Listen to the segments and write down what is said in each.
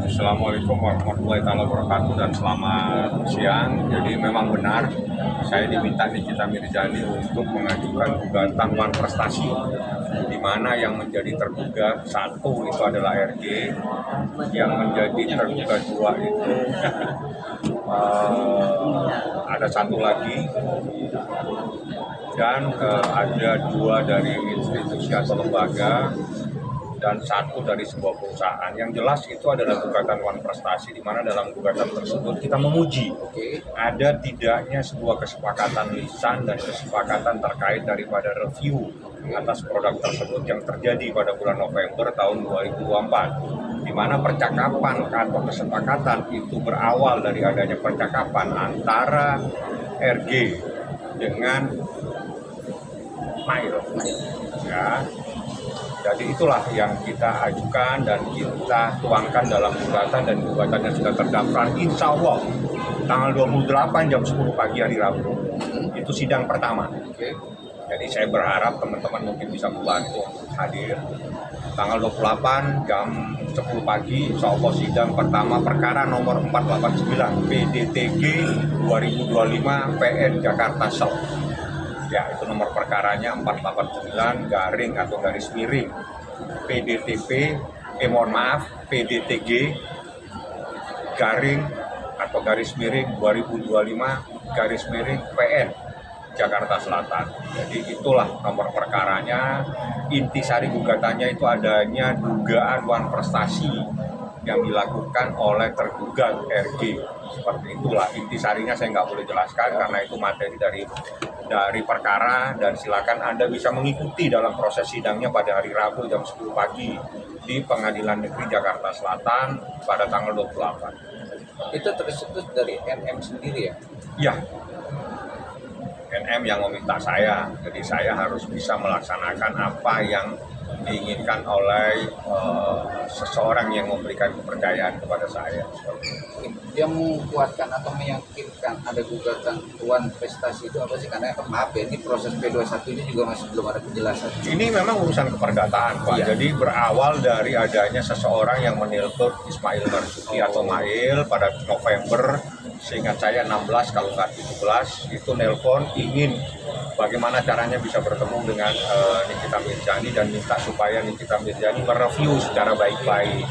Assalamualaikum warahmatullahi wabarakatuh dan selamat siang. Jadi memang benar saya diminta Nikita Mirzani untuk mengajukan gugatan wan prestasi, di mana yang menjadi terduga satu itu adalah RG, yang menjadi terduga dua itu ada satu lagi, dan ada dua dari institusi atau lembaga dan satu dari sebuah perusahaan. Yang jelas itu adalah gugatan wan prestasi, di mana dalam gugatan tersebut kita memuji ada tidaknya sebuah kesepakatan lisan dan kesepakatan terkait daripada review atas produk tersebut yang terjadi pada bulan November tahun 2024, di mana percakapan atau kesepakatan itu berawal dari adanya percakapan antara RG dengan Mail. Ya. Jadi itulah yang kita ajukan dan kita tuangkan dalam gugatan, dan gugatannya sudah terdaftar. Insya Allah tanggal 28 jam 10 pagi hari Rabu itu sidang pertama. Jadi saya berharap teman-teman mungkin bisa membantu hadir. Tanggal 28 jam 10 pagi insya Allah sidang pertama perkara nomor 489 PDTG 2025 PN Jakarta Selatan. Ya, itu nomor perkaranya 489 garing atau garis miring PDTG garing atau garis miring 2025 garis miring PN Jakarta Selatan. Jadi itulah nomor perkaranya. Intisari gugatannya itu adanya dugaan wan prestasi yang dilakukan oleh terduga RG. Seperti itulah intisarinya, saya nggak boleh jelaskan karena itu materi dari perkara, dan silakan Anda bisa mengikuti dalam proses sidangnya pada hari Rabu jam 10 pagi di Pengadilan Negeri Jakarta Selatan pada tanggal 28. Itu tercetus dari NM sendiri ya? Ya, NM yang meminta saya, jadi saya harus bisa melaksanakan apa yang diinginkan oleh seseorang yang memberikan kepercayaan kepada saya. Dia menguatkan atau meyakinkan ada gugatan wan prestasi itu apa sih? Karena maaf ya, ini proses P21 ini juga masih belum ada penjelasan. Ini memang urusan keperdataan, Pak. Iya. Jadi berawal dari adanya seseorang yang menelpon Ismail Marzuki atau Mail pada November, seingat saya 16 kalau nggak 17, itu nelpon ingin bagaimana caranya bisa bertemu dengan Nikita Mirzani dan minta supaya Nikita Mirzani mereview secara baik-baik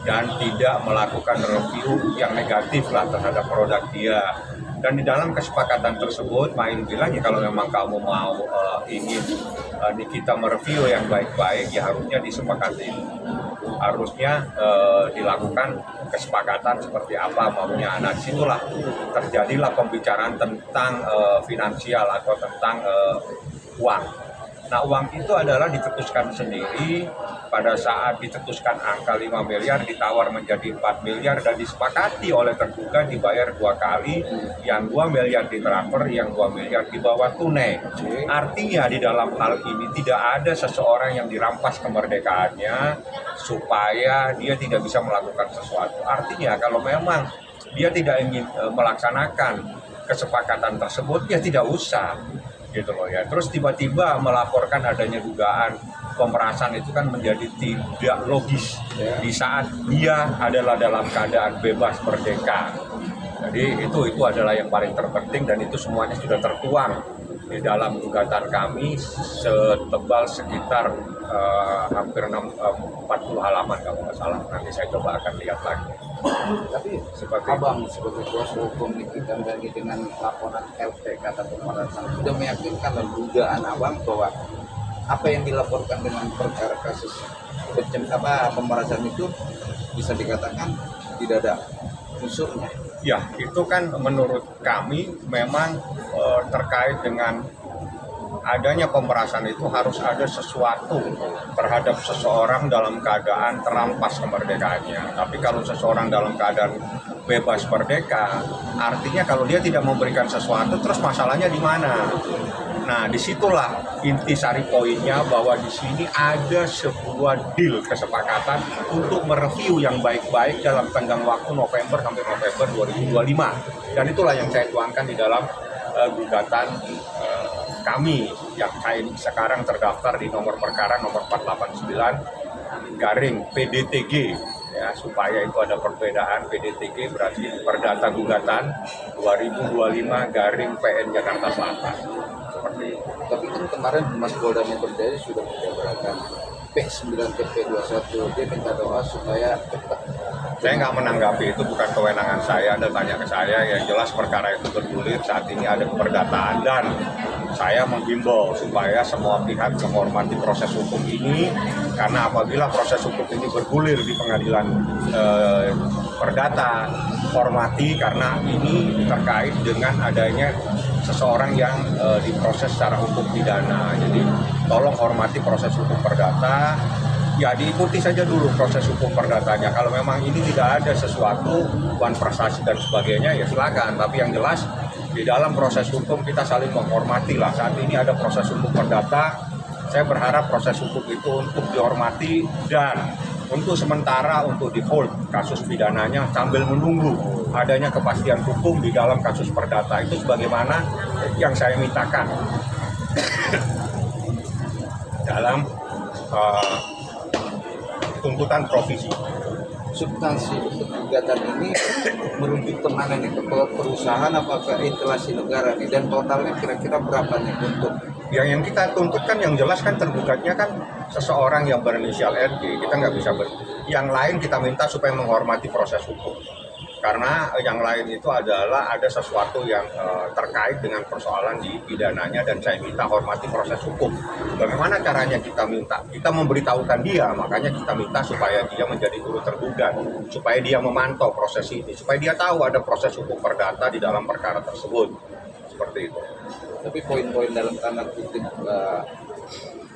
dan tidak melakukan review yang negatif lah terhadap produk dia. Dan di dalam kesepakatan tersebut, Mail bilang ya kalau memang kamu mau ingin Nikita mereview yang baik-baik, ya harusnya disepakati, harusnya dilakukan kesepakatan seperti apa maunya. Nah, disitulah terjadilah pembicaraan tentang finansial atau tentang uang. Nah, uang itu adalah dicetuskan sendiri pada saat dicetuskan angka 5 miliar ditawar menjadi 4 miliar dan disepakati oleh terduga dibayar 2 kali, yang 2 miliar ditransfer, yang 2 miliar dibawa tunai. Artinya di dalam hal ini tidak ada seseorang yang dirampas kemerdekaannya supaya dia tidak bisa melakukan sesuatu. Artinya kalau memang dia tidak ingin melaksanakan kesepakatan tersebut, ya tidak usah. Gitu loh ya. Terus tiba-tiba melaporkan adanya dugaan pemerasan itu kan menjadi tidak logis di saat dia adalah dalam keadaan bebas merdeka. Jadi itu adalah yang paling terpenting, dan itu semuanya sudah tertuang di dalam gugatan kami setebal sekitar hampir 40 halaman kalau nggak salah. Nanti saya coba akan lihat lagi. Tapi Seperti abang sebagai kuasa hukum Nikita Mirzani dengan laporan LPK atau pemerasan sudah meyakinkan dan dugaan abang bahwa apa yang dilaporkan dengan perkara kasus pemerasan itu bisa dikatakan tidak ada unsurnya. ya, itu kan menurut kami memang terkait dengan adanya pemerasan itu harus ada sesuatu terhadap seseorang dalam keadaan terampas kemerdekaannya. Tapi kalau seseorang dalam keadaan bebas merdeka, artinya kalau dia tidak memberikan sesuatu, terus masalahnya di mana? Nah, disitulah intisari poinnya, bahwa di sini ada sebuah deal kesepakatan untuk mereview yang baik-baik dalam tenggang waktu November sampai November 2025. Dan itulah yang saya tuangkan di dalam gugatan kami yang sekarang terdaftar di nomor perkara nomor 489 garing PDTG ya, supaya itu ada perbedaan. PDTG berarti Perdata Gugatan 2025 garing PN Jakarta Selatan, seperti itu. Tapi kan kemarin Humas Polda Metro Jaya sudah menjabarkan P9 ke P21, dia minta doa supaya cepat. Saya nggak menanggapi, itu bukan kewenangan saya. Anda tanya ke saya, yang jelas perkara itu bergulir, saat ini ada keperdataan, dan saya menghimbau supaya semua pihak menghormati proses hukum ini, karena apabila proses hukum ini bergulir di pengadilan perdata, hormati, karena ini terkait dengan adanya seseorang yang diproses secara hukum pidana. Jadi tolong hormati proses hukum perdata. Ya, diikuti saja dulu proses hukum perdatanya. Kalau memang ini tidak ada sesuatu, bukan prestasi dan sebagainya, ya silakan. Tapi yang jelas, di dalam proses hukum kita saling menghormati lah. Saat ini ada proses hukum perdata, saya berharap proses hukum itu untuk dihormati, dan untuk sementara untuk di-hold kasus pidananya sambil menunggu adanya kepastian hukum di dalam kasus perdata. Itu sebagaimana yang saya mintakan dalam tuntutan provisi. Substansi untuk gugatan ini merujuk kemana nih? Ke perusahaan apa ke instalasi negara nih? Dan totalnya kira-kira berapa nih untuk Yang kita tuntut kan yang jelas kan tergugatnya kan seseorang yang berinisial RG. Kita nggak bisa yang lain kita minta supaya menghormati proses hukum. Karena yang lain itu adalah ada sesuatu yang terkait dengan persoalan di pidananya, dan saya minta hormati proses hukum. Bagaimana caranya kita minta? Kita memberitahukan dia, makanya kita minta supaya dia menjadi turut tergugat, supaya dia memantau proses ini, supaya dia tahu ada proses hukum perdata di dalam perkara tersebut. Seperti itu. tapi poin-poin dalam tanda kutip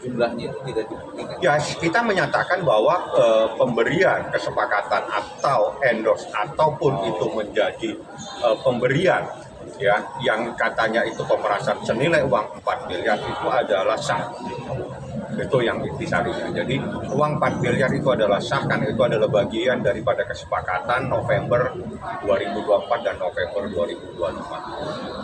jumlahnya itu tidak dibuktikan. Ya, kita menyatakan bahwa pemberian kesepakatan atau endorse ataupun itu menjadi pemberian ya yang katanya itu pemerasan senilai uang 4 miliar itu adalah sah. Itu yang intisarinya. Jadi uang 4 miliar itu adalah sah, karena itu adalah bagian daripada kesepakatan November 2024 dan November 2025.